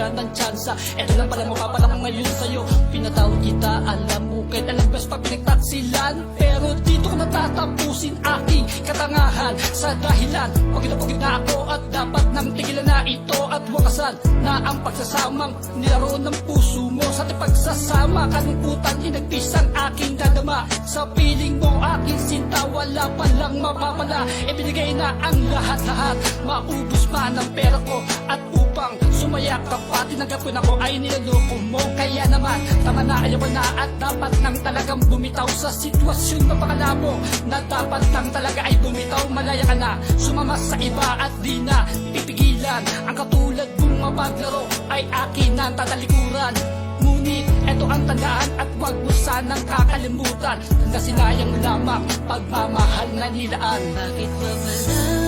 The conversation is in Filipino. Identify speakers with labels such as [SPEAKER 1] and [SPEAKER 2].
[SPEAKER 1] bigyan ng tsansa. Eto lang pala mapapala ko ngayon sa'yo. Pinatawag kita, alam mo kahit alam best pa pinagtaksilan. Pero dito ko natatapusin aking katangahan sa dahilan pagod na ako at dapat nang tigilan na ito at wakasan na ang pagsasamang nilaro ng puso mo. Sa ating pagsasama, kalungkutan inagpis ang aking dadama. Sa piling mo aking sinta, wala palang mapapala. Ibinigay na ang lahat-lahat, maubos man ang pera ko. At upang sumaya ka pa, tinanggapin ako ay niloloko mo. Kaya naman, tama na, ayaw na at dapat nang talagang bumitaw sa sitwasyon na pakalabo. Na dapat nang talaga ay bumitaw, malaya ka na, sumama sa iba at di na pipigilan. Ang katulad mong mapaglaro ay akin ang tatalikuran. Ngunit eto ang tandaan at wag mo sanang kakalimutan na sinayang lamang pagmamahal na nilaan.
[SPEAKER 2] Bakit ba pala